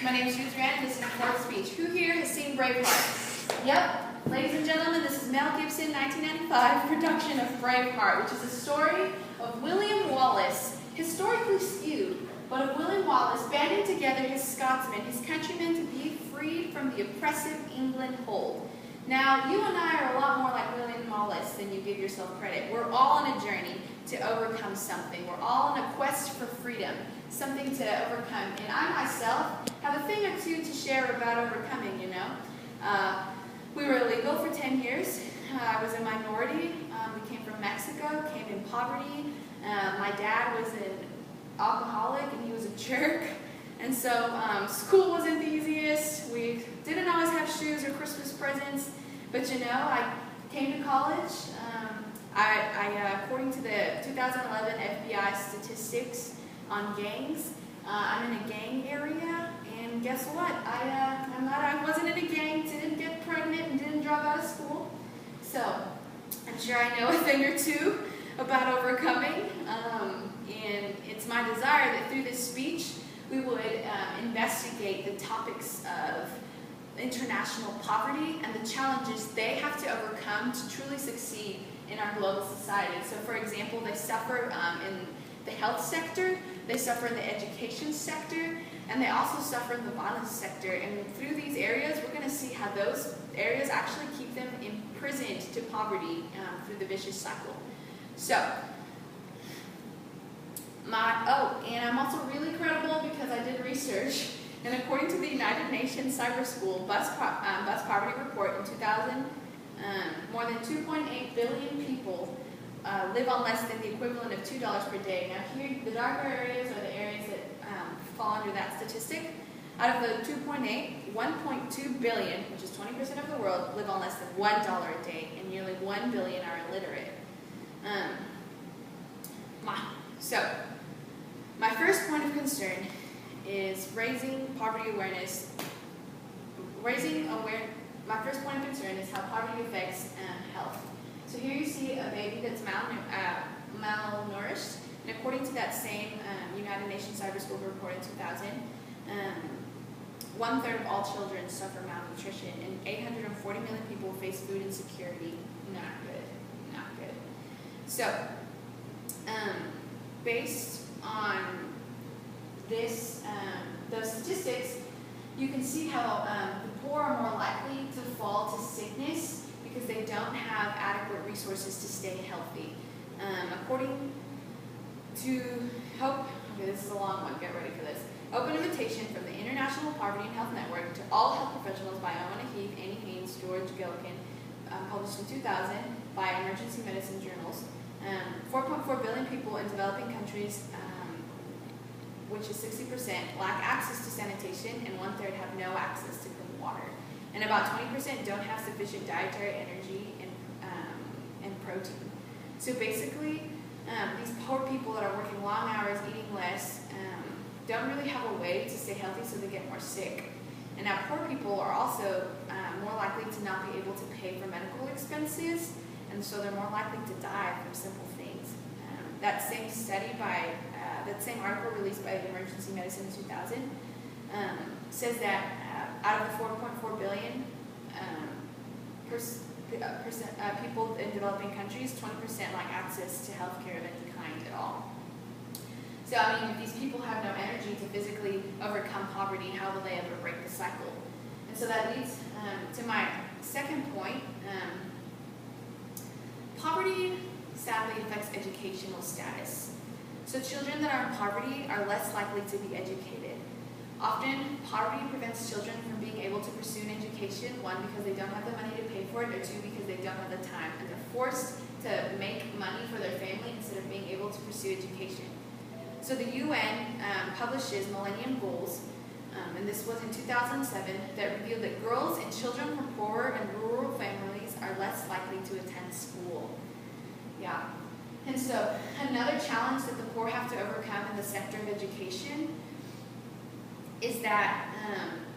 My name is JDuran, and this is my fourth speech. Who here has seen Braveheart? Yep. Ladies and gentlemen, this is Mel Gibson, 1995 production of Braveheart, which is a story of William Wallace, historically skewed, but of William Wallace banding together his Scotsmen, his countrymen, to be freed from the oppressive England hold. Now, you and I are a lot more like William Wallace than you give yourself credit. We're all on a journey to overcome something. We're all on a quest for freedom, something to overcome. And I myself have a thing or two to share about overcoming, you know. We were illegal for 10 years. I was a minority. We came from Mexico, came in poverty. My dad was an alcoholic and he was a jerk. And so school wasn't the easiest. We didn't always have shoes or Christmas presents. But you know, I came to college. According to the 2011 FBI statistics on gangs, I'm in a gang area. And guess what? I wasn't in a gang, didn't get pregnant, and didn't drop out of school. So I'm sure I know a thing or two about overcoming. And it's my desire that through this speech, we would investigate the topics of international poverty and the challenges they have to overcome to truly succeed in our global society. So for example, they suffer in the health sector, they suffer in the education sector, and they also suffer in the violence sector. And through these areas, we're going to see how those areas actually keep them imprisoned to poverty through the vicious cycle. So, and I'm also really credible because I did research. And according to the United Nations Cyber School Bus Poverty Report in 2000, more than 2.8 billion people live on less than the equivalent of $2 per day. Now here, the darker areas are the areas that fall under that statistic. Out of the 2.8, 1.2 billion, which is 20% of the world, live on less than $1 a day, and nearly 1 billion are illiterate. My first point of concern is raising poverty awareness. My first point of concern is how poverty affects health. So here you see a baby that's malnourished, and according to that same United Nations Cyber School report in 2000, 1/3 of all children suffer malnutrition, and 840 million people face food insecurity. Not good, not good. So, based on this, those statistics, you can see how the poor are more likely to fall to sickness because they don't have adequate resources to stay healthy. According to this is a long one, get ready for this. Open invitation from the International Poverty and Health Network to all health professionals by Owen Heath, Annie Haynes, George Gillikin, published in 2000 by Emergency Medicine Journals. 4.4 billion people in developing countries, which is 60%, lack access to sanitation, and 1/3 have no access to clean water. And about 20% don't have sufficient dietary energy and protein. So basically, these poor people that are working long hours, eating less, don't really have a way to stay healthy, so they get more sick. And now poor people are also more likely to not be able to pay for medical expenses, and so they're more likely to die from simple things. That same study that same article released by the Emergency Medicine in 2000 says that out of the 4.4 billion people in developing countries, 20% lack access to health care of any kind at all. So, I mean, if these people have no energy to physically overcome poverty, how will they ever break the cycle? And so that leads to my second point. Poverty sadly affects educational status. So children that are in poverty are less likely to be educated. Often, poverty prevents children from being able to pursue an education, one, because they don't have the money to pay for it, or two, because they don't have the time, and they're forced to make money for their family instead of being able to pursue education. So the UN publishes Millennium Goals, and this was in 2007, that revealed that girls and children from poorer and rural families are less likely to attend school. Yeah. And so another challenge that the poor have to overcome in the sector of education is that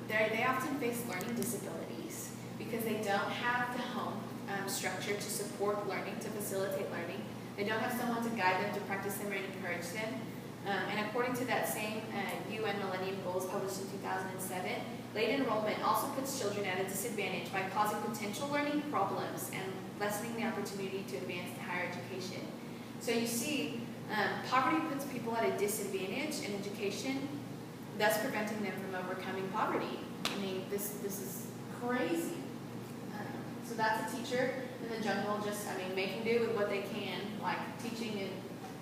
they often face learning disabilities because they don't have the home structure to support learning, to facilitate learning. They don't have someone to guide them, to practice them, or encourage them. And according to that same UN Millennium Goals published in 2007, late enrollment also puts children at a disadvantage by causing potential learning problems and lessening the opportunity to advance to higher education. So you see, poverty puts people at a disadvantage in education, thus preventing them from overcoming poverty. I mean, this is crazy. So that's a teacher in the jungle just, making do with what they can, like teaching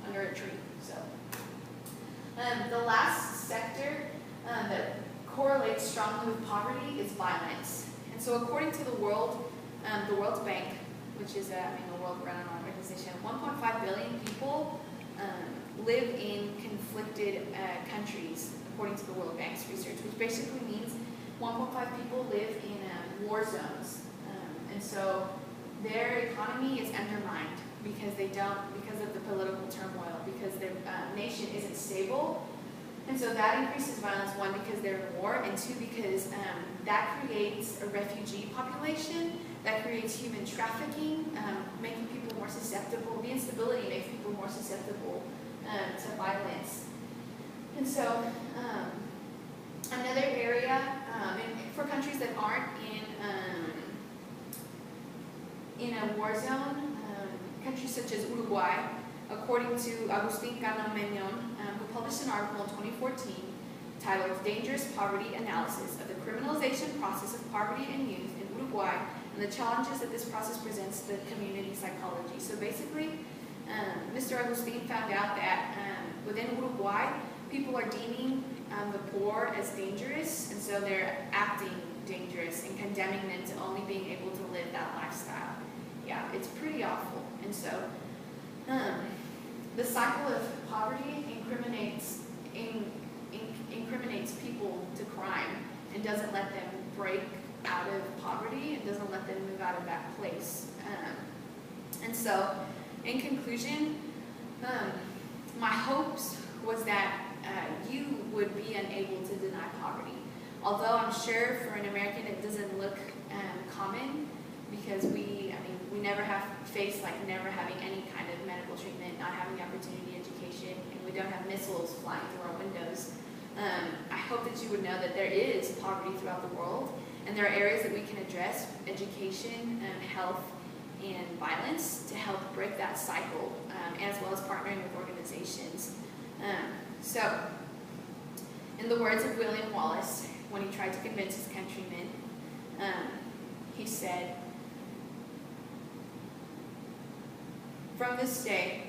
under a tree. So the last sector that correlates strongly with poverty is violence. And so according to the World Bank, which is a world-renowned organization, 1.5 billion people live in conflicted countries, according to the World Bank's research, which basically means 1.5 people live in war zones. And so their economy is undermined because of the political turmoil, because their nation isn't stable. And so that increases violence, one, because they're in war, and two, because that creates a refugee population, that creates human trafficking, making people more susceptible. The instability makes people more susceptible to violence. And so another area, for countries that aren't in a war zone, countries such as Uruguay, according to Agustín Cano Meñón, who published an article in 2014 titled Dangerous Poverty Analysis of the Criminalization Process of Poverty in Youth in Uruguay and the Challenges that this process presents to community psychology. So basically, Mr. Agustín found out that within Uruguay, people are deeming the poor as dangerous, and so they're acting dangerous and condemning them to only being able to live that lifestyle. Yeah, it's pretty awful. And so the cycle of poverty incriminates people to crime and doesn't let them break out of poverty and doesn't let them move out of that place. And so, in conclusion, my hopes was that you would be unable to deny poverty. Although I'm sure for an American it doesn't look common, because we never have faced never having any kind of medical treatment, not having the opportunity education, and we don't have missiles flying through our windows. I hope that you would know that there is poverty throughout the world, and there are areas that we can address, education, health, and violence, to help break that cycle, as well as partnering with organizations. So, in the words of William Wallace, when he tried to convince his countrymen, he said, "From this day,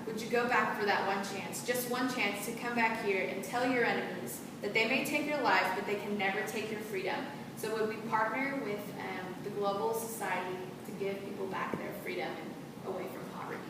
would you go back for that one chance, just one chance, to come back here and tell your enemies that they may take your lives, but they can never take your freedom? So would we partner with the global society to give people back their freedom and away from poverty?"